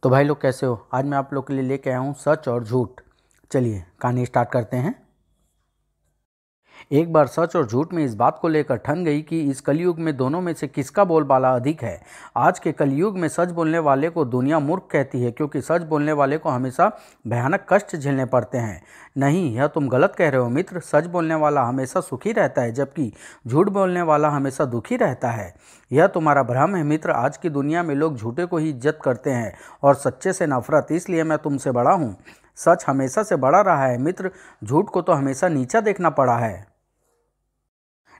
तो भाई लोग कैसे हो। आज मैं आप लोग के लिए लेके आया हूँ सच और झूठ। चलिए कहानी स्टार्ट करते हैं। एक बार सच और झूठ में इस बात को लेकर ठन गई कि इस कलयुग में दोनों में से किसका बोलबाला अधिक है। आज के कलयुग में सच बोलने वाले को दुनिया मूर्ख कहती है, क्योंकि सच बोलने वाले को हमेशा भयानक कष्ट झेलने पड़ते हैं। नहीं, यह तुम गलत कह रहे हो मित्र। सच बोलने वाला हमेशा सुखी रहता है, जबकि झूठ बोलने वाला हमेशा दुखी रहता है। यह तुम्हारा भ्रम है मित्र। आज की दुनिया में लोग झूठे को ही इज्जत करते हैं और सच्चे से नफरत। इसलिए मैं तुमसे बड़ा हूँ। सच हमेशा से बड़ा रहा है मित्र। झूठ को तो हमेशा नीचा देखना पड़ा है।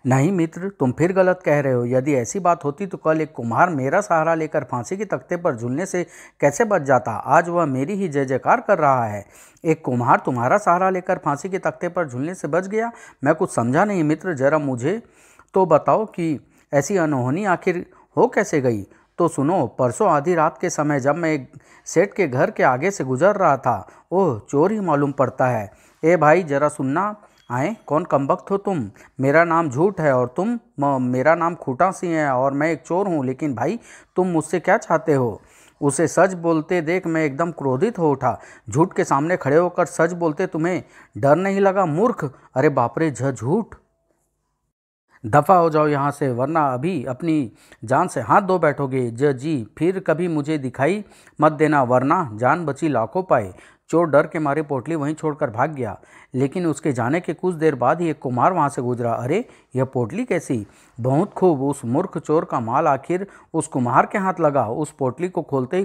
नहीं मित्र, तुम फिर गलत कह रहे हो। यदि ऐसी बात होती तो कल एक कुम्हार मेरा सहारा लेकर फांसी के तख्ते पर झूलने से कैसे बच जाता। आज वह मेरी ही जय जयकार कर रहा है। एक कुम्हार तुम्हारा सहारा लेकर फांसी के तख्ते पर झूलने से बच गया। मैं कुछ समझा नहीं मित्र। जरा मुझे तो बताओ कि ऐसी अनहोनी आखिर हो कैसे गई। तो सुनो, परसों आधी रात के समय जब मैं एक सेठ के घर के आगे से गुजर रहा था, ओह चोर ही मालूम पड़ता है। ए भाई जरा सुनना। आए, कौन कमबख्त हो तुम। मेरा नाम झूठ है और मेरा नाम खूटा सिंह है और मैं एक चोर हूँ। लेकिन भाई तुम मुझसे क्या चाहते हो। उसे सच बोलते देख मैं एकदम क्रोधित हो उठा। झूठ के सामने खड़े होकर सच बोलते तुम्हें डर नहीं लगा मूर्ख। अरे बाप रे, झूठ। दफ़ा हो जाओ यहाँ से, वरना अभी अपनी जान से हाथ धो बैठोगे। जी फिर कभी मुझे दिखाई मत देना, वरना जान बची लाखों पाए। चोर डर के मारे पोटली वहीं छोड़कर भाग गया। लेकिन उसके जाने के कुछ देर बाद ही एक कुम्हार वहाँ से गुजरा। अरे यह पोटली कैसी। बहुत खूब। उस मूर्ख चोर का माल आखिर उस कुम्हार के हाथ लगा। उस पोटली को खोलते ही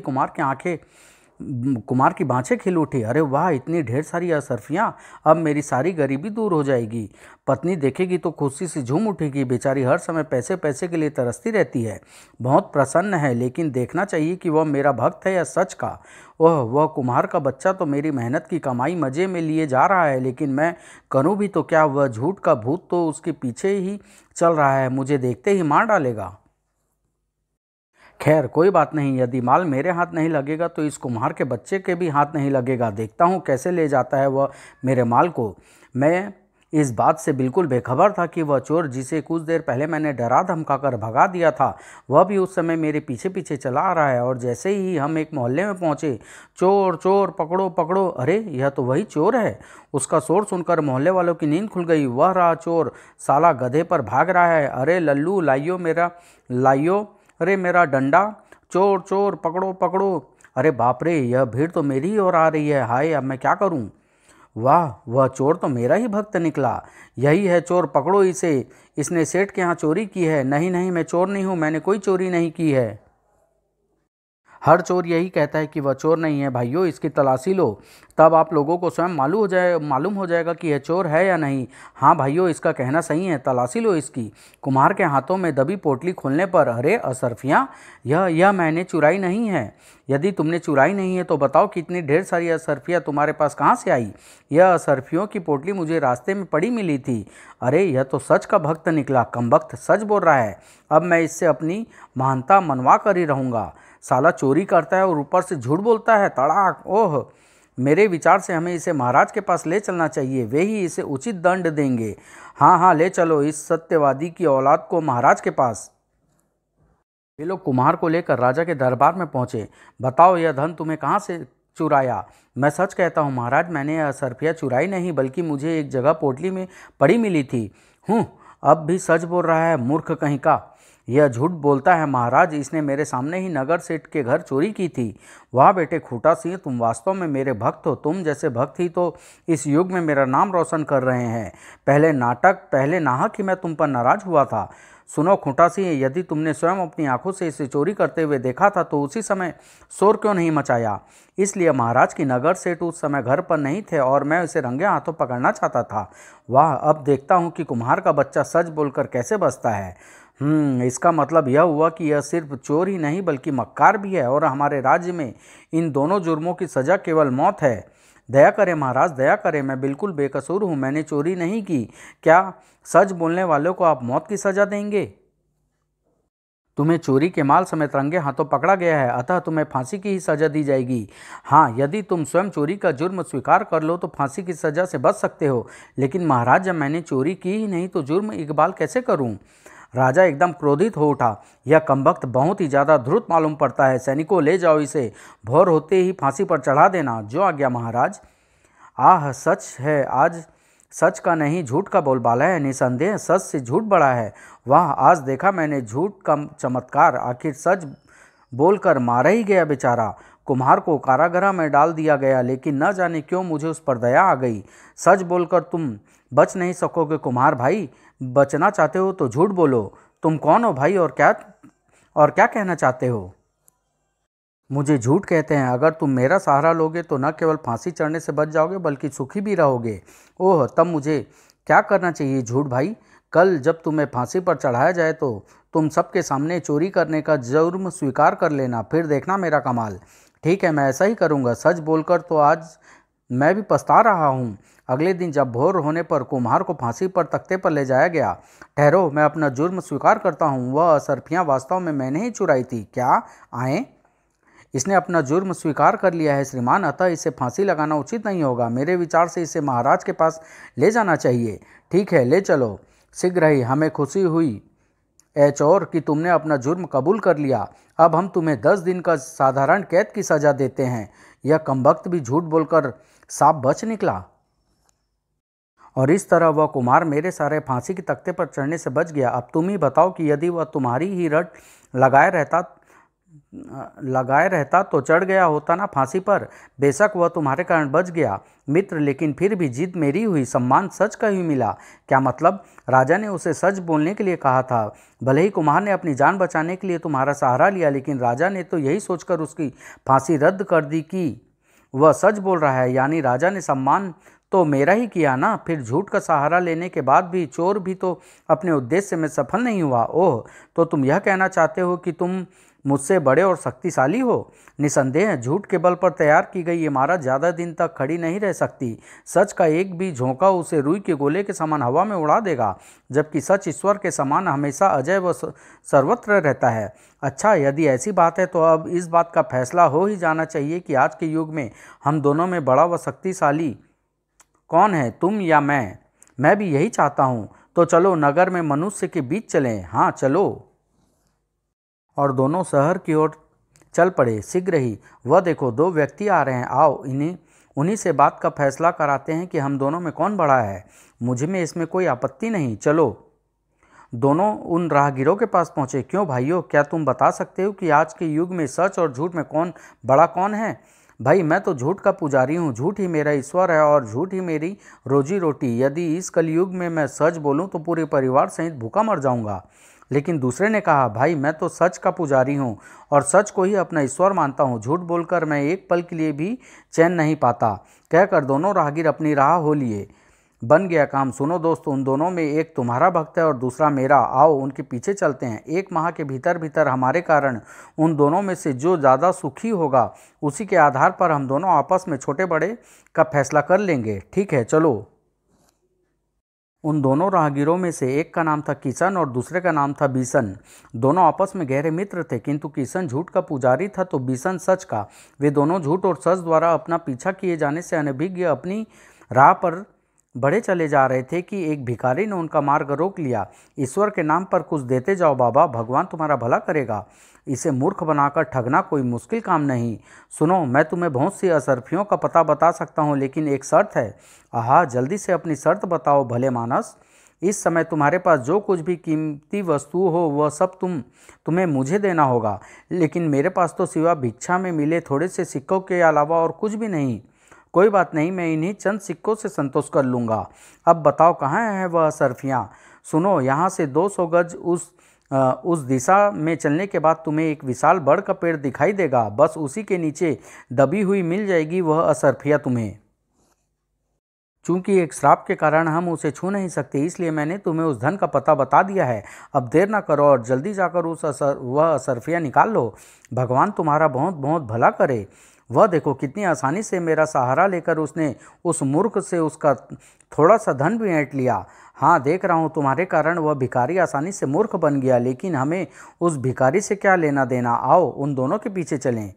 कुमार की बाँछें खिल उठी। अरे वाह, इतनी ढेर सारी असरफियाँ। अब मेरी सारी गरीबी दूर हो जाएगी। पत्नी देखेगी तो खुशी से झूम उठेगी। बेचारी हर समय पैसे पैसे के लिए तरसती रहती है। बहुत प्रसन्न है, लेकिन देखना चाहिए कि वह मेरा भक्त है या सच का। वह कुम्हार का बच्चा तो मेरी मेहनत की कमाई मज़े में लिए जा रहा है, लेकिन मैं करूँ भी तो क्या। वह झूठ का भूत तो उसके पीछे ही चल रहा है, मुझे देखते ही मार डालेगा। खैर कोई बात नहीं, यदि माल मेरे हाथ नहीं लगेगा तो इस कुम्हार के बच्चे के भी हाथ नहीं लगेगा। देखता हूँ कैसे ले जाता है वह मेरे माल को। मैं इस बात से बिल्कुल बेखबर था कि वह चोर जिसे कुछ देर पहले मैंने डरा धमकाकर भगा दिया था, वह भी उस समय मेरे पीछे पीछे चला आ रहा है। और जैसे ही हम एक मोहल्ले में पहुँचे, चोर चोर पकड़ो पकड़ो। अरे यह तो वही चोर है। उसका शोर सुनकर मोहल्ले वालों की नींद खुल गई। वह रहा चोर, साला गधे पर भाग रहा है। अरे लल्लू लाइयो अरे मेरा डंडा। चोर चोर पकड़ो पकड़ो। अरे बाप रे, यह भीड़ तो मेरी ही ओर आ रही है। हाय, अब मैं क्या करूं। वाह, वह चोर तो मेरा ही भक्त निकला। यही है चोर, पकड़ो इसे। इसने सेठ के यहाँ चोरी की है। नहीं नहीं, मैं चोर नहीं हूँ, मैंने कोई चोरी नहीं की है। हर चोर यही कहता है कि वह चोर नहीं है। भाइयों, इसकी तलाशी लो, तब आप लोगों को स्वयं मालूम हो जाएगा कि यह चोर है या नहीं। हाँ भाइयों, इसका कहना सही है, तलाशी लो इसकी। कुम्हार के हाथों में दबी पोटली खोलने पर, अरे असरफियाँ, यह मैंने चुराई नहीं है। यदि तुमने चुराई नहीं है तो बताओ कि इतनी ढेर सारी असरफियाँ तुम्हारे पास कहाँ से आई। यह असरफियों की पोटली मुझे रास्ते में पड़ी मिली थी। अरे यह तो सच का भक्त निकला। कमबख्त सच बोल रहा है। अब मैं इससे अपनी महानता मनवा कर ही रहूँगा। साला चोरी करता है और ऊपर से झूठ बोलता है। तड़ाक। ओह, मेरे विचार से हमें इसे महाराज के पास ले चलना चाहिए। वे ही इसे उचित दंड देंगे। हाँ हाँ, ले चलो इस सत्यवादी की औलाद को महाराज के पास। वे लोग कुम्हार को लेकर राजा के दरबार में पहुंचे। बताओ, यह धन तुम्हें कहाँ से चुराया। मैं सच कहता हूँ महाराज, मैंने यह सरफिया चुराई नहीं, बल्कि मुझे एक जगह पोटली में पड़ी मिली थी। अब भी सच बोल रहा है, मूर्ख कहीं का। यह झूठ बोलता है महाराज, इसने मेरे सामने ही नगर सेठ के घर चोरी की थी। वाह बेटे खूटा सिंह, तुम वास्तव में मेरे भक्त हो। तुम जैसे भक्त ही तो इस युग में मेरा नाम रोशन कर रहे हैं। पहले नाहक ही मैं तुम पर नाराज हुआ था। सुनो खूंटा सिंह, यदि तुमने स्वयं अपनी आंखों से इसे चोरी करते हुए देखा था तो उसी समय शोर क्यों नहीं मचाया। इसलिए महाराज की नगर सेठ उस समय घर पर नहीं थे और मैं उसे रंगे हाथों पकड़ना चाहता था। वाह, अब देखता हूँ कि कुम्हार का बच्चा सच बोलकर कैसे बचता है। इसका मतलब यह हुआ कि यह सिर्फ चोर ही नहीं बल्कि मक्कार भी है, और हमारे राज्य में इन दोनों जुर्मों की सज़ा केवल मौत है। दया करें महाराज, दया करें। मैं बिल्कुल बेकसूर हूँ, मैंने चोरी नहीं की। क्या सच बोलने वालों को आप मौत की सज़ा देंगे। तुम्हें चोरी के माल समेत रंगे हाथों पकड़ा गया है, अतः तुम्हें फांसी की ही सज़ा दी जाएगी। हाँ, यदि तुम स्वयं चोरी का जुर्म स्वीकार कर लो तो फांसी की सज़ा से बच सकते हो। लेकिन महाराज, जब मैंने चोरी की ही नहीं तो जुर्म इकबाल कैसे करूँ। राजा एकदम क्रोधित हो उठा। यह कमबख्त बहुत ही ज़्यादा धूर्त मालूम पड़ता है। सैनिकों, ले जाओ इसे, भोर होते ही फांसी पर चढ़ा देना। जो आज्ञा महाराज। आह, सच है, आज सच का नहीं झूठ का बोलबाला है। निसंदेह सच से झूठ बड़ा है। वाह, आज देखा मैंने झूठ का चमत्कार। आखिर सच बोलकर मारा ही गया बेचारा। कुम्हार को कारागृह में डाल दिया गया, लेकिन न जाने क्यों मुझे उस पर दया आ गई। सच बोलकर तुम बच नहीं सकोगे कुम्हार भाई। बचना चाहते हो तो झूठ बोलो। तुम कौन हो भाई, और क्या कहना चाहते हो? मुझे झूठ कहते हैं। अगर तुम मेरा सहारा लोगे तो न केवल फांसी चढ़ने से बच जाओगे बल्कि सुखी भी रहोगे। ओह, तब मुझे क्या करना चाहिए झूठ भाई? कल जब तुम्हें फांसी पर चढ़ाया जाए तो तुम सबके सामने चोरी करने का जुर्म स्वीकार कर लेना, फिर देखना मेरा कमाल। ठीक है, मैं ऐसा ही करूँगा। सच बोलकर तो आज मैं भी पछता रहा हूँ। अगले दिन जब भोर होने पर कुम्हार को फांसी पर तख्ते पर ले जाया गया। ठहरो, मैं अपना जुर्म स्वीकार करता हूँ। वह असरफियाँ वास्तव में मैंने ही चुराई थी। क्या आए? इसने अपना जुर्म स्वीकार कर लिया है श्रीमान, अतः इसे फांसी लगाना उचित नहीं होगा। मेरे विचार से इसे महाराज के पास ले जाना चाहिए। ठीक है, ले चलो। शीघ्र ही। हमें खुशी हुई ए चोर कि तुमने अपना जुर्म कबूल कर लिया। अब हम तुम्हें 10 दिन का साधारण कैद की सज़ा देते हैं। यह कमबख्त भी झूठ बोलकर साफ बच निकला। और इस तरह वह कुमार मेरे सारे फांसी के तख्ते पर चढ़ने से बच गया। अब तुम ही बताओ कि यदि वह तुम्हारी ही रट लगाए रहता तो चढ़ गया होता ना फांसी पर। बेशक वह तुम्हारे कारण बच गया मित्र, लेकिन फिर भी जीत मेरी हुई। सम्मान सच का ही मिला। क्या मतलब? राजा ने उसे सच बोलने के लिए कहा था। भले ही कुम्हार ने अपनी जान बचाने के लिए तुम्हारा सहारा लिया, लेकिन राजा ने तो यही सोचकर उसकी फांसी रद्द कर दी कि वह सच बोल रहा है। यानी राजा ने सम्मान तो मेरा ही किया ना। फिर झूठ का सहारा लेने के बाद भी चोर भी तो अपने उद्देश्य में सफल नहीं हुआ। ओह, तो तुम यह कहना चाहते हो कि तुम मुझसे बड़े और शक्तिशाली हो? निसंदेह झूठ के बल पर तैयार की गई इमारत ज़्यादा दिन तक खड़ी नहीं रह सकती। सच का एक भी झोंका उसे रुई के गोले के समान हवा में उड़ा देगा, जबकि सच ईश्वर के समान हमेशा अजय व सर्वत्र रहता है। अच्छा, यदि ऐसी बात है तो अब इस बात का फैसला हो ही जाना चाहिए कि आज के युग में हम दोनों में बड़ा व शक्तिशाली कौन है, तुम या मैं? मैं भी यही चाहता हूँ। तो चलो नगर में मनुष्य के बीच चलें। हाँ, चलो। और दोनों शहर की ओर चल पड़े। शीघ्र ही। वह देखो, 2 व्यक्ति आ रहे हैं। आओ उन्हीं से बात का फैसला कराते हैं कि हम दोनों में कौन बड़ा है। मुझे में इसमें कोई आपत्ति नहीं। चलो। दोनों उन राहगीरों के पास पहुँचे। क्यों भाइयों, क्या तुम बता सकते हो कि आज के युग में सच और झूठ में कौन बड़ा कौन है? भाई, मैं तो झूठ का पुजारी हूँ। झूठ ही मेरा ईश्वर है और झूठ ही मेरी रोजी रोटी। यदि इस कलयुग में मैं सच बोलूँ तो पूरे परिवार सहित भूखा मर जाऊँगा। लेकिन दूसरे ने कहा, भाई मैं तो सच का पुजारी हूँ और सच को ही अपना ईश्वर मानता हूँ। झूठ बोलकर मैं एक पल के लिए भी चैन नहीं पाता। कहकर दोनों राहगीर अपनी राह हो लिए। बन गया काम। सुनो दोस्तों, उन दोनों में एक तुम्हारा भक्त है और दूसरा मेरा। आओ उनके पीछे चलते हैं। 1 माह के भीतर भीतर हमारे कारण उन दोनों में से जो ज़्यादा सुखी होगा, उसी के आधार पर हम दोनों आपस में छोटे बड़े का फैसला कर लेंगे। ठीक है, चलो। उन दोनों राहगीरों में से एक का नाम था किशन और दूसरे का नाम था बीसन। दोनों आपस में गहरे मित्र थे, किंतु किशन झूठ का पुजारी था तो बीसन सच का। वे दोनों झूठ और सच द्वारा अपना पीछा किए जाने से अनभिज्ञ अपनी राह पर बढ़े चले जा रहे थे कि एक भिखारी ने उनका मार्ग रोक लिया। ईश्वर के नाम पर कुछ देते जाओ बाबा, भगवान तुम्हारा भला करेगा। इसे मूर्ख बनाकर ठगना कोई मुश्किल काम नहीं। सुनो, मैं तुम्हें बहुत सी असरफियों का पता बता सकता हूँ, लेकिन एक शर्त है। आहा, जल्दी से अपनी शर्त बताओ भले मानस। इस समय तुम्हारे पास जो कुछ भी कीमती वस्तु हो वह सब तुम्हें मुझे देना होगा, लेकिन मेरे पास तो सिवा भिक्षा में मिले थोड़े से सिक्कों के अलावा और कुछ भी नहीं। कोई बात नहीं, मैं इन्हीं चंद सिक्कों से संतोष कर लूँगा। अब बताओ कहाँ है वह असरफियाँ? सुनो, यहाँ से 200 गज उस दिशा में चलने के बाद तुम्हें एक विशाल बड़ का पेड़ दिखाई देगा। बस उसी के नीचे दबी हुई मिल जाएगी वह असरफिया तुम्हें। चूंकि एक श्राप के कारण हम उसे छू नहीं सकते, इसलिए मैंने तुम्हें उस धन का पता बता दिया है। अब देर ना करो और जल्दी जाकर वह असरफिया निकाल लो। भगवान तुम्हारा बहुत बहुत भला करे। वह देखो, कितनी आसानी से मेरा सहारा लेकर उसने उस मूर्ख से उसका थोड़ा सा धन भी ऐंठ लिया। हाँ, देख रहा हूँ तुम्हारे कारण वह भिखारी आसानी से मूर्ख बन गया, लेकिन हमें उस भिखारी से क्या लेना देना। आओ उन दोनों के पीछे चलें।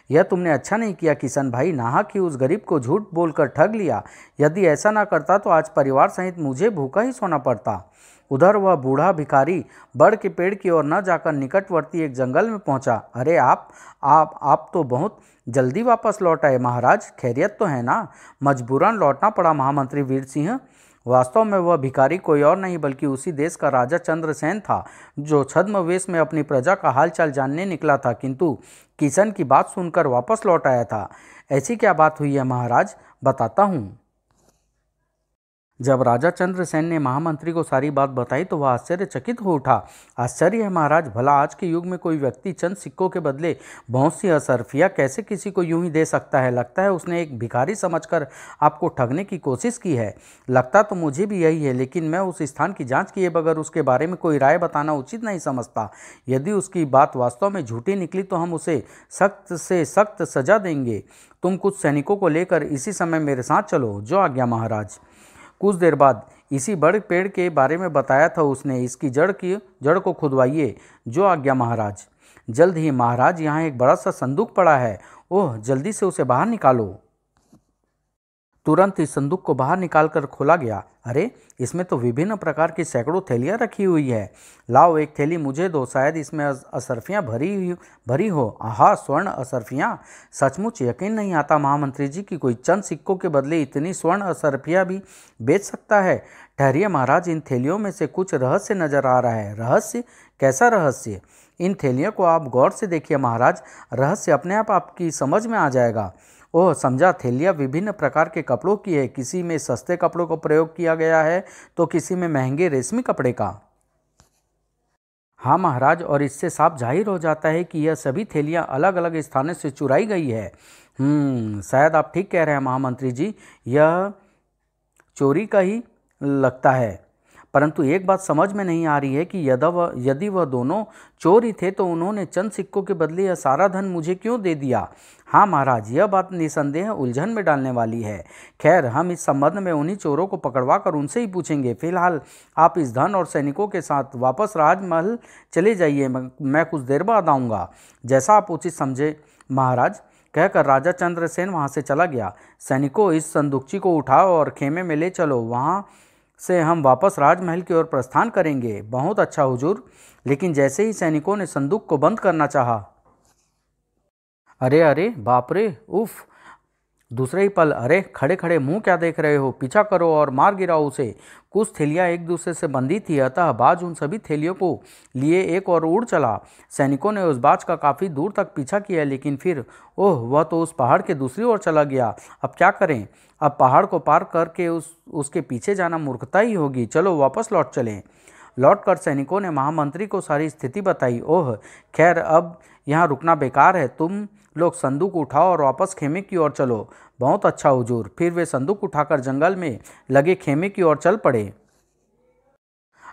यह तुमने अच्छा नहीं किया किशन भाई, नाहक ही उस गरीब को झूठ बोलकर ठग लिया। यदि ऐसा ना करता तो आज परिवार सहित मुझे भूखा ही सोना पड़ता। उधर वह बूढ़ा भिखारी बड़ के पेड़ की ओर न जाकर निकटवर्ती एक जंगल में पहुंचा। अरे आप तो बहुत जल्दी वापस लौट आए महाराज, खैरियत तो है ना? मजबूरन लौटना पड़ा महामंत्री वीर सिंह। वास्तव में वह भिखारी कोई और नहीं बल्कि उसी देश का राजा चंद्रसेन था, जो छद्मवेश में अपनी प्रजा का हालचाल जानने निकला था, किंतु किशन की बात सुनकर वापस लौट आया था। ऐसी क्या बात हुई है महाराज, बताता हूँ। जब राजा चंद्रसेन ने महामंत्री को सारी बात बताई तो वह आश्चर्यचकित हो उठा। आश्चर्य है महाराज, भला आज के युग में कोई व्यक्ति चंद सिक्कों के बदले बहुत सी असरफियाँ कैसे किसी को यूं ही दे सकता है? लगता है उसने एक भिखारी समझकर आपको ठगने की कोशिश की है। लगता तो मुझे भी यही है, लेकिन मैं उस स्थान की जांच किए बगैर उसके बारे में कोई राय बताना उचित नहीं समझता। यदि उसकी बात वास्तव में झूठी निकली तो हम उसे सख्त से सख्त सजा देंगे। तुम कुछ सैनिकों को लेकर इसी समय मेरे साथ चलो। जो आज्ञा महाराज। कुछ देर बाद इसी बड़े पेड़ के बारे में बताया था उसने। इसकी जड़ को खुदवाइए। जो आज्ञा महाराज। जल्द ही महाराज, यहाँ एक बड़ा सा संदूक पड़ा है। ओह, जल्दी से उसे बाहर निकालो। तुरंत इस संदूक को बाहर निकालकर खोला गया। अरे, इसमें तो विभिन्न प्रकार की सैकड़ों थैलियाँ रखी हुई है। लाओ, एक थैली मुझे दो, शायद इसमें असरफियाँ भरी हो। आहा, स्वर्ण असरफियाँ! सचमुच यकीन नहीं आता महामंत्री जी कि कोई चंद सिक्कों के बदले इतनी स्वर्ण असरफियाँ भी बेच सकता है। ठहरिए महाराज, इन थैलियों में से कुछ रहस्य नजर आ रहा है। रहस्य? कैसा रहस्य? इन थैलियों को आप गौर से देखिए महाराज, रहस्य अपने आप आपकी समझ में आ जाएगा। ओह, समझा। थैलियाँ विभिन्न प्रकार के कपड़ों की है। किसी में सस्ते कपड़ों का प्रयोग किया गया है तो किसी में महंगे रेशमी कपड़े का। हाँ महाराज, और इससे साफ जाहिर हो जाता है कि यह सभी थैलियाँ अलग अलग स्थानों से चुराई गई है। शायद आप ठीक कह रहे हैं महामंत्री जी, यह चोरी का ही लगता है। परंतु एक बात समझ में नहीं आ रही है कि यदि वह दोनों चोर ही थे तो उन्होंने चंद सिक्कों के बदले यह सारा धन मुझे क्यों दे दिया? हाँ महाराज, यह बात निसंदेह उलझन में डालने वाली है। खैर, हम इस संबंध में उन्हीं चोरों को पकड़वा कर उनसे ही पूछेंगे। फिलहाल आप इस धन और सैनिकों के साथ वापस राजमहल चले जाइए। मैं कुछ देर बाद आऊँगा। जैसा आप उचित समझे महाराज, कहकर राजा चंद्रसेन वहाँ से चला गया। सैनिकों, इस संदूकची को उठाओ और खेमे में ले चलो। वहाँ से हम वापस राजमहल की ओर प्रस्थान करेंगे। बहुत अच्छा हुजूर। लेकिन जैसे ही सैनिकों ने संदूक को बंद करना चाहा, अरे अरे, बाप रे, उफ! दूसरे ही पल, अरे खड़े खड़े मुंह क्या देख रहे हो? पीछा करो और मार गिराओ उसे। कुछ थैलियाँ एक दूसरे से बंधी थी, अतः बाज उन सभी थैलियों को लिए एक और उड़ चला। सैनिकों ने उस बाज का काफ़ी दूर तक पीछा किया, लेकिन फिर ओह, वह तो उस पहाड़ के दूसरी ओर चला गया। अब क्या करें? अब पहाड़ को पार करके उसके पीछे जाना मूर्खता ही होगी। चलो वापस लौट चलें। लौटकर सैनिकों ने महामंत्री को सारी स्थिति बताई। ओह, खैर, अब यहाँ रुकना बेकार है। तुम लोग संदूक उठाओ और वापस खेमे की ओर चलो। बहुत अच्छा हुजूर। फिर वे संदूक उठाकर जंगल में लगे खेमे की ओर चल पड़े।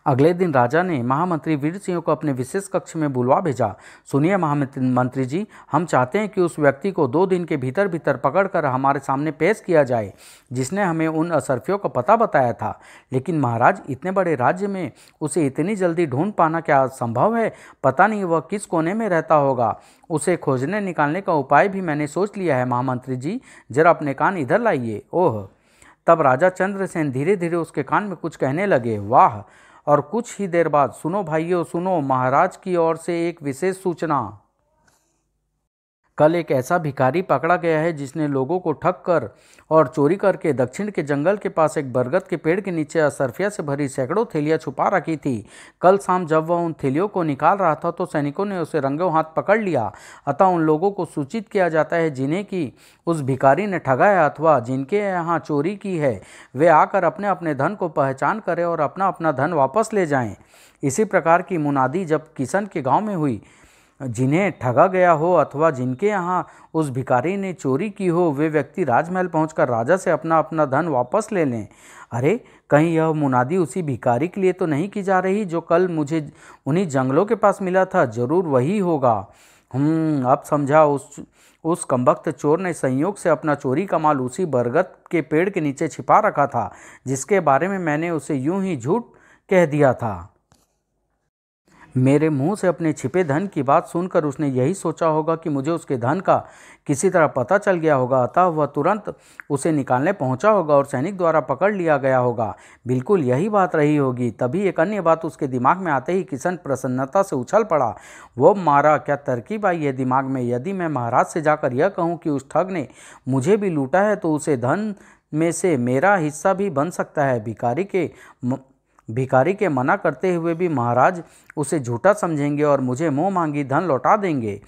अगले दिन राजा ने महामंत्री वीर सिंह को अपने विशेष कक्ष में बुलवा भेजा। सुनिए महामंत्री जी, हम चाहते हैं कि उस व्यक्ति को 2 दिन के भीतर भीतर पकड़कर हमारे सामने पेश किया जाए जिसने हमें उन असरफियों का पता बताया था। लेकिन महाराज, इतने बड़े राज्य में उसे इतनी जल्दी ढूंढ पाना क्या संभव है? पता नहीं वह किस कोने में रहता होगा। उसे खोजने निकालने का उपाय भी मैंने सोच लिया है। महामंत्री जी, जरा अपने कान इधर लाइए। ओह! तब राजा चंद्रसेन धीरे धीरे उसके कान में कुछ कहने लगे। वाह! और कुछ ही देर बाद, सुनो भाइयों सुनो, महाराज की ओर से एक विशेष सूचना। कल एक ऐसा भिखारी पकड़ा गया है जिसने लोगों को ठग कर और चोरी करके दक्षिण के जंगल के पास एक बरगद के पेड़ के नीचे असरफिया से भरी सैकड़ों थैलियां छुपा रखी थी। कल शाम जब वह उन थैलियों को निकाल रहा था तो सैनिकों ने उसे रंगों हाथ पकड़ लिया। अतः उन लोगों को सूचित किया जाता है जिन्हें कि उस भिखारी ने ठगा है अथवा जिनके यहाँ चोरी की है, वे आकर अपने अपने धन को पहचान करें और अपना अपना धन वापस ले जाएं। इसी प्रकार की मुनादी जब किशन के गाँव में हुई, जिन्हें ठगा गया हो अथवा जिनके यहाँ उस भिखारी ने चोरी की हो, वे व्यक्ति राजमहल पहुंचकर राजा से अपना अपना धन वापस ले लें। अरे, कहीं यह मुनादी उसी भिखारी के लिए तो नहीं की जा रही जो कल मुझे उन्हीं जंगलों के पास मिला था? जरूर वही होगा। अब समझा। उस कमबख्त चोर ने संयोग से अपना चोरी का माल उसी बरगद के पेड़ के नीचे छिपा रखा था जिसके बारे में मैंने उसे यूं ही झूठ कह दिया था। मेरे मुंह से अपने छिपे धन की बात सुनकर उसने यही सोचा होगा कि मुझे उसके धन का किसी तरह पता चल गया होगा, अतः वह तुरंत उसे निकालने पहुंचा होगा और सैनिक द्वारा पकड़ लिया गया होगा। बिल्कुल यही बात रही होगी। तभी एक अन्य बात उसके दिमाग में आते ही किशन प्रसन्नता से उछल पड़ा। वो मारा, क्या तरकीब आई है दिमाग में। यदि मैं महाराज से जाकर यह कहूँ कि उस ठग ने मुझे भी लूटा है तो उसे धन में से मेरा हिस्सा भी बन सकता है। भिखारी के मना करते हुए भी महाराज उसे झूठा समझेंगे और मुझे मुंह मांगी धन लौटा देंगे।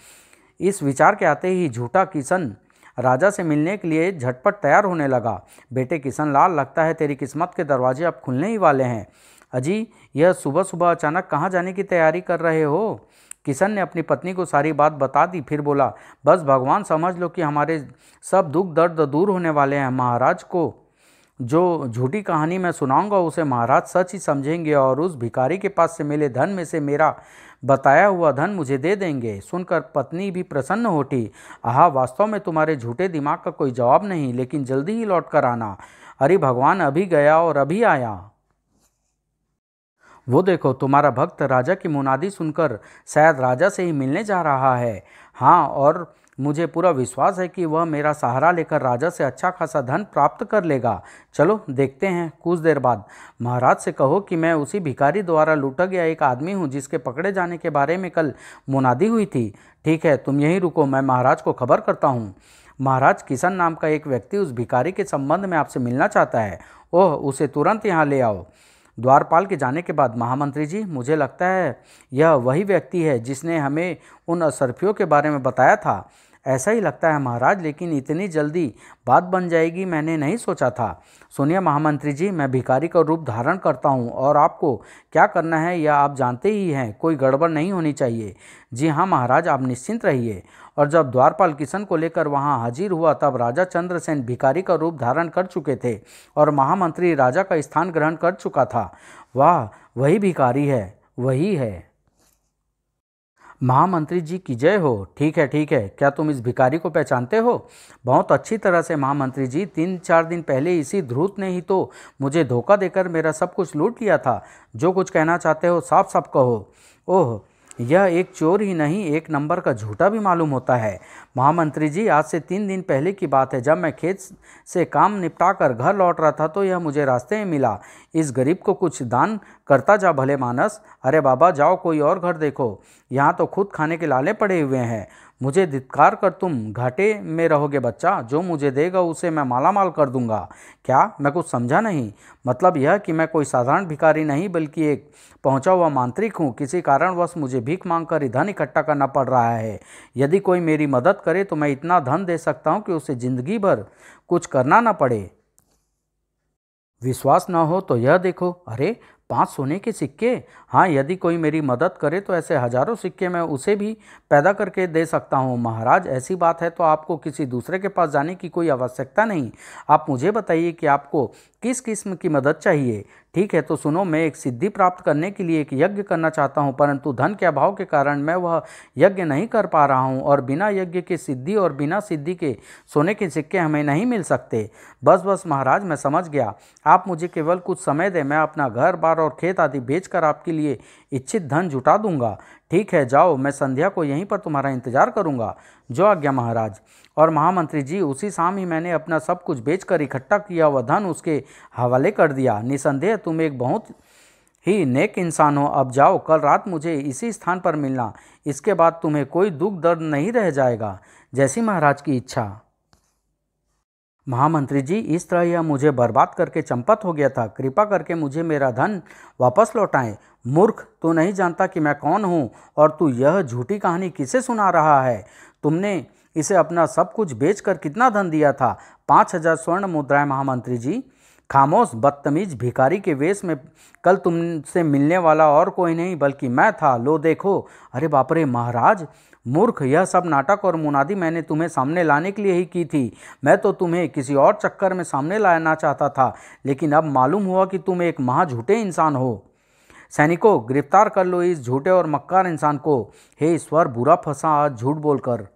इस विचार के आते ही झूठा किशन राजा से मिलने के लिए झटपट तैयार होने लगा। बेटे किशन लाल, लगता है तेरी किस्मत के दरवाजे अब खुलने ही वाले हैं। अजी, यह सुबह सुबह अचानक कहाँ जाने की तैयारी कर रहे हो? किशन ने अपनी पत्नी को सारी बात बता दी। फिर बोला, बस भगवान समझ लो कि हमारे सब दुख दर्द दूर होने वाले हैं। महाराज को जो झूठी कहानी मैं सुनाऊंगा उसे महाराज सच ही समझेंगे और उस भिखारी के पास से मिले धन में से मेरा बताया हुआ धन मुझे दे देंगे। सुनकर पत्नी भी प्रसन्न हो उठी। आहा, वास्तव में तुम्हारे झूठे दिमाग का कोई जवाब नहीं, लेकिन जल्दी ही लौट कर आना। अरे भगवान, अभी गया और अभी आया। वो देखो, तुम्हारा भक्त राजा की मुनादी सुनकर शायद राजा से ही मिलने जा रहा है। हाँ, और मुझे पूरा विश्वास है कि वह मेरा सहारा लेकर राजा से अच्छा खासा धन प्राप्त कर लेगा। चलो देखते हैं। कुछ देर बाद महाराज से कहो कि मैं उसी भिखारी द्वारा लूटा गया एक आदमी हूँ जिसके पकड़े जाने के बारे में कल मुनादी हुई थी। ठीक है, तुम यहीं रुको, मैं महाराज को खबर करता हूँ। महाराज, किशन नाम का एक व्यक्ति उस भिखारी के संबंध में आपसे मिलना चाहता है। ओह, उसे तुरंत यहाँ ले आओ। द्वारपाल के जाने के बाद महामंत्री जी, मुझे लगता है यह वही व्यक्ति है जिसने हमें उन असरफियों के बारे में बताया था। ऐसा ही लगता है महाराज, लेकिन इतनी जल्दी बात बन जाएगी मैंने नहीं सोचा था। सुनिए महामंत्री जी, मैं भिखारी का रूप धारण करता हूँ और आपको क्या करना है यह आप जानते ही हैं। कोई गड़बड़ नहीं होनी चाहिए। जी हाँ महाराज, आप निश्चिंत रहिए। और जब द्वारपाल किशन को लेकर वहाँ हाजिर हुआ तब राजा चंद्रसेन भिखारी का रूप धारण कर चुके थे और महामंत्री राजा का स्थान ग्रहण कर चुका था। वाह, वही भिखारी है, वही है। महामंत्री जी की जय हो। ठीक है ठीक है, क्या तुम इस भिखारी को पहचानते हो? बहुत अच्छी तरह से महामंत्री जी। 3-4 दिन पहले इसी धूर्त ने ही तो मुझे धोखा देकर मेरा सब कुछ लूट लिया था। जो कुछ कहना चाहते हो साफ साफ कहो। ओह, यह एक चोर ही नहीं, एक नंबर का झूठा भी मालूम होता है। महामंत्री जी, आज से 3 दिन पहले की बात है। जब मैं खेत से काम निपटा कर घर लौट रहा था तो यह मुझे रास्ते में मिला। इस गरीब को कुछ दान करता जा भले मानस। अरे बाबा, जाओ कोई और घर देखो, यहाँ तो खुद खाने के लाले पड़े हुए हैं। मुझे धिक्कार कर तुम घाटे में रहोगे बच्चा। जो मुझे देगा उसे मैं मालामाल कर दूंगा। क्या? मैं कुछ समझा नहीं। मतलब यह कि मैं कोई साधारण भिखारी नहीं बल्कि एक पहुंचा हुआ मांत्रिक हूँ। किसी कारणवश मुझे भीख मांगकर धन इकट्ठा करना पड़ रहा है। यदि कोई मेरी मदद करे तो मैं इतना धन दे सकता हूँ कि उसे जिंदगी भर कुछ करना न पड़े। विश्वास न हो तो यह देखो। अरे, 5 सोने के सिक्के। हाँ, यदि कोई मेरी मदद करे तो ऐसे हजारों सिक्के मैं उसे भी पैदा करके दे सकता हूँ। महाराज, ऐसी बात है तो आपको किसी दूसरे के पास जाने की कोई आवश्यकता नहीं। आप मुझे बताइए कि आपको किस किस्म की मदद चाहिए। ठीक है तो सुनो, मैं एक सिद्धि प्राप्त करने के लिए एक यज्ञ करना चाहता हूँ, परंतु धन के अभाव के कारण मैं वह यज्ञ नहीं कर पा रहा हूँ और बिना यज्ञ के सिद्धि और बिना सिद्धि के सोने के सिक्के हमें नहीं मिल सकते। बस बस महाराज, मैं समझ गया। आप मुझे केवल कुछ समय दें, मैं अपना घर बार और खेत आदि बेचकर आपके लिए इच्छित धन जुटा दूंगा। ठीक है, जाओ, मैं संध्या को यहीं पर तुम्हारा इंतजार करूंगा। जो आज्ञा महाराज। और महामंत्री जी, उसी शाम ही मैंने अपना सब कुछ बेचकर इकट्ठा किया हुआ धन उसके हवाले कर दिया। निसंदेह तुम एक बहुत ही नेक इंसान हो। अब जाओ, कल रात मुझे इसी स्थान पर मिलना। इसके बाद तुम्हें कोई दुख दर्द नहीं रह जाएगा। जैसी महाराज की इच्छा। महामंत्री जी, इस तरह यह मुझे बर्बाद करके चंपत हो गया था। कृपा करके मुझे मेरा धन वापस लौटाएं। मूर्ख, तू नहीं जानता कि मैं कौन हूँ और तू यह झूठी कहानी किसे सुना रहा है? तुमने इसे अपना सब कुछ बेचकर कितना धन दिया था? 5,000 स्वर्ण मुद्राएं। महामंत्री जी, खामोश, बदतमीज भिखारी के वेश में कल तुमसे मिलने वाला और कोई नहीं बल्कि मैं था। लो देखो। अरे बाप रे महाराज, मूर्ख, यह सब नाटक और मुनादी मैंने तुम्हें सामने लाने के लिए ही की थी। मैं तो तुम्हें किसी और चक्कर में सामने लाना चाहता था, लेकिन अब मालूम हुआ कि तुम एक महा झूठे इंसान हो। सैनिकों, गिरफ्तार कर लो इस झूठे और मक्कार इंसान को। हे ईश्वर, बुरा फंसा आज झूठ बोलकर।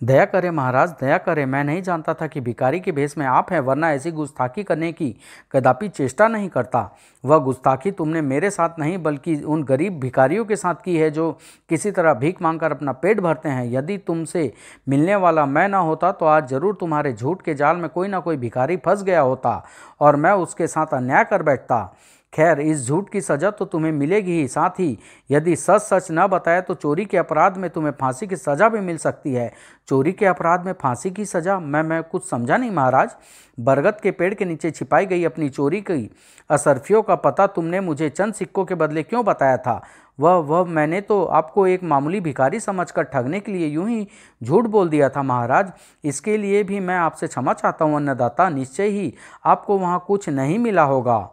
दया करें महाराज, दया करें। मैं नहीं जानता था कि भिखारी के भेष में आप हैं, वरना ऐसी गुस्ताखी करने की कदापि चेष्टा नहीं करता। वह गुस्ताखी तुमने मेरे साथ नहीं बल्कि उन गरीब भिखारियों के साथ की है जो किसी तरह भीख मांगकर अपना पेट भरते हैं। यदि तुमसे मिलने वाला मैं ना होता तो आज जरूर तुम्हारे झूठ के जाल में कोई ना कोई भिखारी फंस गया होता और मैं उसके साथ अन्याय कर बैठता। खैर, इस झूठ की सज़ा तो तुम्हें मिलेगी ही, साथ ही यदि सच सच न बताए तो चोरी के अपराध में तुम्हें फांसी की सज़ा भी मिल सकती है। चोरी के अपराध में फांसी की सज़ा? मैं कुछ समझा नहीं महाराज। बरगद के पेड़ के नीचे छिपाई गई अपनी चोरी की असरफियों का पता तुमने मुझे चंद सिक्कों के बदले क्यों बताया था? वह मैंने तो आपको एक मामूली भिखारी समझकर ठगने के लिए यूं ही झूठ बोल दिया था महाराज। इसके लिए भी मैं आपसे क्षमा चाहता हूँ अन्नदाता। निश्चय ही आपको वहाँ कुछ नहीं मिला होगा।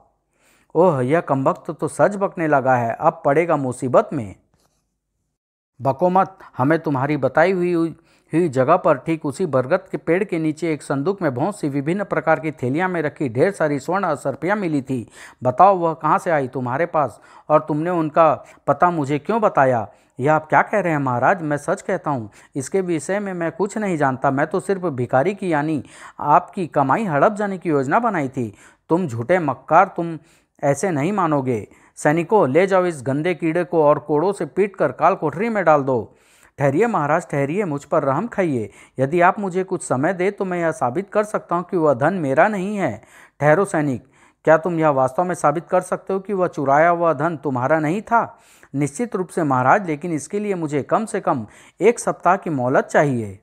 ओह, यह कमबख्त तो सच बकने लगा है, अब पड़ेगा मुसीबत में। बको मत, हमें तुम्हारी बताई हुई जगह पर ठीक उसी बरगद के पेड़ के नीचे एक संदूक में बहुत सी विभिन्न प्रकार की थैलियां में रखी ढेर सारी स्वर्ण असरफियाँ मिली थी। बताओ वह कहाँ से आई तुम्हारे पास, और तुमने उनका पता मुझे क्यों बताया? यह आप क्या कह रहे हैं महाराज? मैं सच कहता हूँ, इसके विषय में मैं कुछ नहीं जानता। मैं तो सिर्फ भिखारी की यानी आपकी कमाई हड़प जाने की योजना बनाई थी। तुम झूठे मक्कार, तुम ऐसे नहीं मानोगे। सैनिकों, ले जाओ इस गंदे कीड़े को और कोड़ों से पीटकर काल कोठरी में डाल दो। ठहरिए महाराज, ठहरिए, मुझ पर रहम खाइए। यदि आप मुझे कुछ समय दे तो मैं यह साबित कर सकता हूँ कि वह धन मेरा नहीं है। ठहरो सैनिक, क्या तुम यह वास्तव में साबित कर सकते हो कि वह चुराया हुआ धन तुम्हारा नहीं था? निश्चित रूप से महाराज, लेकिन इसके लिए मुझे कम से कम 1 सप्ताह की मोहलत चाहिए।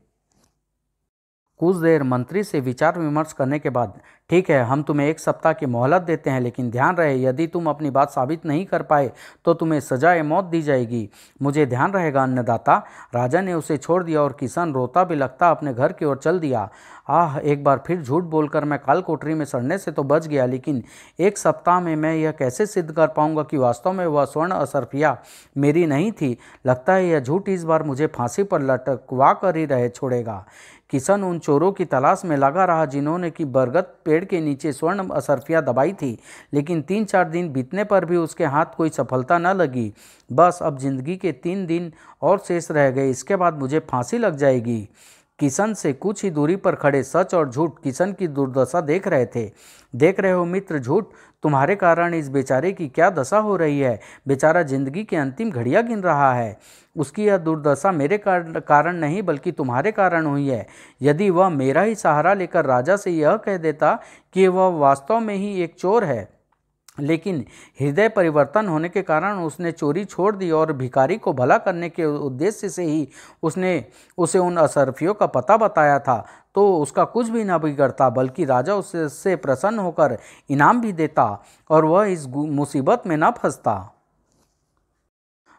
कुछ देर मंत्री से विचार विमर्श करने के बाद, ठीक है, हम तुम्हें 1 सप्ताह की मोहलत देते हैं, लेकिन ध्यान रहे यदि तुम अपनी बात साबित नहीं कर पाए तो तुम्हें सजाए मौत दी जाएगी। मुझे ध्यान रहेगा अन्नदाता। राजा ने उसे छोड़ दिया और किसान रोता बिलखता अपने घर की ओर चल दिया। आह, एक बार फिर झूठ बोलकर मैं काल कोठरी में सड़ने से तो बच गया, लेकिन 1 सप्ताह में मैं यह कैसे सिद्ध कर पाऊंगा कि वास्तव में वह स्वर्ण असरफिया मेरी नहीं थी? लगता है यह झूठ इस बार मुझे फांसी पर लटकवा कर ही रहे छोड़ेगा। किशन उन चोरों की तलाश में लगा रहा जिन्होंने कि बरगद पेड़ के नीचे स्वर्ण असरफियाँ दबाई थी, लेकिन 3-4 दिन बीतने पर भी उसके हाथ कोई सफलता न लगी। बस अब जिंदगी के 3 दिन और शेष रह गए, इसके बाद मुझे फांसी लग जाएगी। किशन से कुछ ही दूरी पर खड़े सच और झूठ किशन की दुर्दशा देख रहे थे। देख रहे हो मित्र झूठ, तुम्हारे कारण इस बेचारे की क्या दशा हो रही है। बेचारा जिंदगी की अंतिम घड़ियां गिन रहा है। उसकी यह दुर्दशा मेरे कारण नहीं बल्कि तुम्हारे कारण हुई है। यदि वह मेरा ही सहारा लेकर राजा से यह कह देता कि वह वास्तव में ही एक चोर है, लेकिन हृदय परिवर्तन होने के कारण उसने चोरी छोड़ दी और भिखारी को भला करने के उद्देश्य से ही उसने उसे उन असरफियों का पता बताया था, तो उसका कुछ भी न बिगड़ता, बल्कि राजा उससे प्रसन्न होकर इनाम भी देता और वह इस मुसीबत में न फंसता।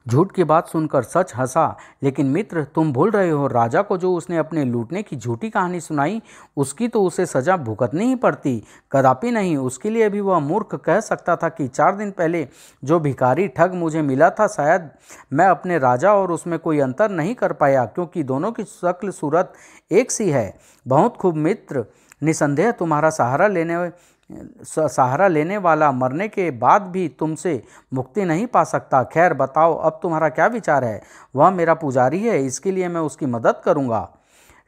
झूठ की बात सुनकर सच हंसा। लेकिन मित्र, तुम भूल रहे हो, राजा को जो उसने अपने लूटने की झूठी कहानी सुनाई उसकी तो उसे सजा भुगतनी ही पड़ती। कदापि नहीं। उसके लिए भी वह मूर्ख कह सकता था कि 4 दिन पहले जो भिखारी ठग मुझे मिला था, शायद मैं अपने राजा और उसमें कोई अंतर नहीं कर पाया, क्योंकि दोनों की शक्ल सूरत एक सी है। बहुत खूब मित्र, निसंदेह तुम्हारा सहारा लेने वाला मरने के बाद भी तुमसे मुक्ति नहीं पा सकता। खैर बताओ, अब तुम्हारा क्या विचार है? वह मेरा पुजारी है, इसके लिए मैं उसकी मदद करूंगा।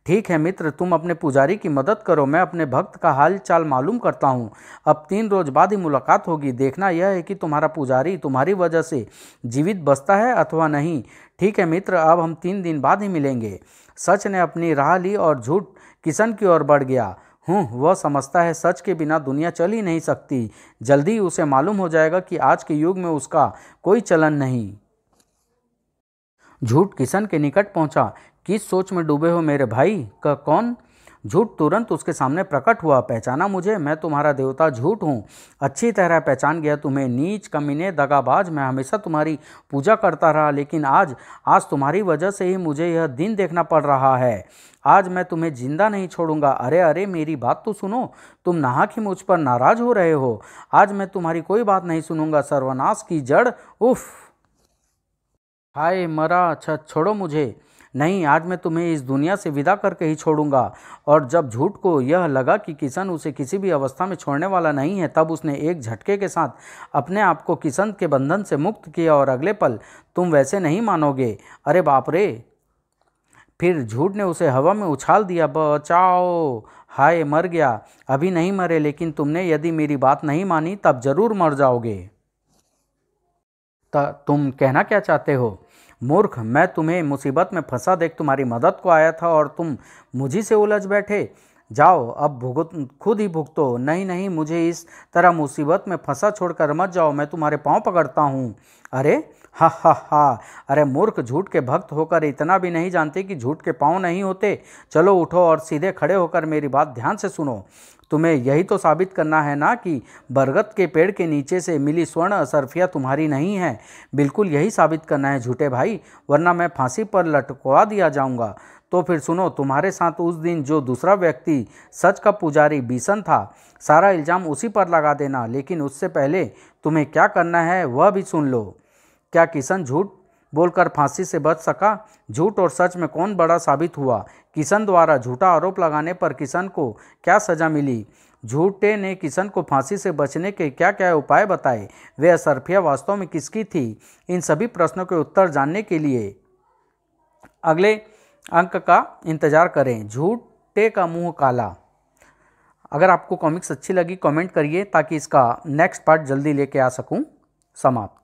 ठीक है मित्र, तुम अपने पुजारी की मदद करो, मैं अपने भक्त का हाल चाल मालूम करता हूँ। अब 3 रोज बाद ही मुलाकात होगी। देखना यह है कि तुम्हारा पुजारी तुम्हारी वजह से जीवित बचता है अथवा नहीं। ठीक है मित्र, अब हम 3 दिन बाद ही मिलेंगे। सच ने अपनी राह ली और झूठ किशन की ओर बढ़ गया। वह समझता है सच के बिना दुनिया चल ही नहीं सकती। जल्दी उसे मालूम हो जाएगा कि आज के युग में उसका कोई चलन नहीं। झूठ किशन के निकट पहुंचा। किस सोच में डूबे हो मेरे भाई? का कौन? झूठ तुरंत उसके सामने प्रकट हुआ। पहचाना मुझे? मैं तुम्हारा देवता झूठ हूँ। अच्छी तरह पहचान गया तुम्हें। नीच, कमीने, दगाबाज। मैं हमेशा तुम्हारी पूजा करता रहा, लेकिन आज तुम्हारी वजह से ही मुझे यह दिन देखना पड़ रहा है। आज मैं तुम्हें जिंदा नहीं छोड़ूंगा। अरे अरे, मेरी बात तो सुनो। तुम नाहक ही मुझ पर नाराज हो रहे हो। आज मैं तुम्हारी कोई बात नहीं सुनूंगा। सर्वनाश की जड़। उफ, हाय मरा। अच्छा, छोड़ो मुझे। नहीं, आज मैं तुम्हें इस दुनिया से विदा करके ही छोड़ूंगा। और जब झूठ को यह लगा कि किशन उसे किसी भी अवस्था में छोड़ने वाला नहीं है, तब उसने एक झटके के साथ अपने आप को किशन के बंधन से मुक्त किया और अगले पल, तुम वैसे नहीं मानोगे, अरे बाप रे, फिर झूठ ने उसे हवा में उछाल दिया। बचाओ, हाय मर गया। अभी नहीं मरे, लेकिन तुमने यदि मेरी बात नहीं मानी तब जरूर मर जाओगे। तुम कहना क्या चाहते हो? मूर्ख, मैं तुम्हें मुसीबत में फंसा देख तुम्हारी मदद को आया था और तुम मुझी से उलझ बैठे। जाओ, अब भुगत, खुद ही भुगतो। नहीं नहीं, मुझे इस तरह मुसीबत में फंसा छोड़कर मत जाओ, मैं तुम्हारे पाँव पकड़ता हूँ। अरे हा हा हा, अरे मूर्ख, झूठ के भक्त होकर इतना भी नहीं जानते कि झूठ के पाँव नहीं होते। चलो उठो और सीधे खड़े होकर मेरी बात ध्यान से सुनो। तुम्हें यही तो साबित करना है ना कि बरगद के पेड़ के नीचे से मिली स्वर्ण असरफियाँ तुम्हारी नहीं है। बिल्कुल यही साबित करना है झूठे भाई, वरना मैं फांसी पर लटकवा दिया जाऊंगा। तो फिर सुनो, तुम्हारे साथ उस दिन जो दूसरा व्यक्ति सच का पुजारी बीसन था, सारा इल्ज़ाम उसी पर लगा देना। लेकिन उससे पहले तुम्हें क्या करना है वह भी सुन लो। क्या किशन झूठ बोलकर फांसी से बच सका? झूठ और सच में कौन बड़ा साबित हुआ? किशन द्वारा झूठा आरोप लगाने पर किशन को क्या सजा मिली? झूठे ने किशन को फांसी से बचने के क्या क्या उपाय बताए? वे असरफियाँ वास्तव में किसकी थी? इन सभी प्रश्नों के उत्तर जानने के लिए अगले अंक का इंतजार करें। झूठे का मुंह काला। अगर आपको कॉमिक्स अच्छी लगी कमेंट करिए ताकि इसका नेक्स्ट पार्ट जल्दी लेके आ सकूं। समाप्त।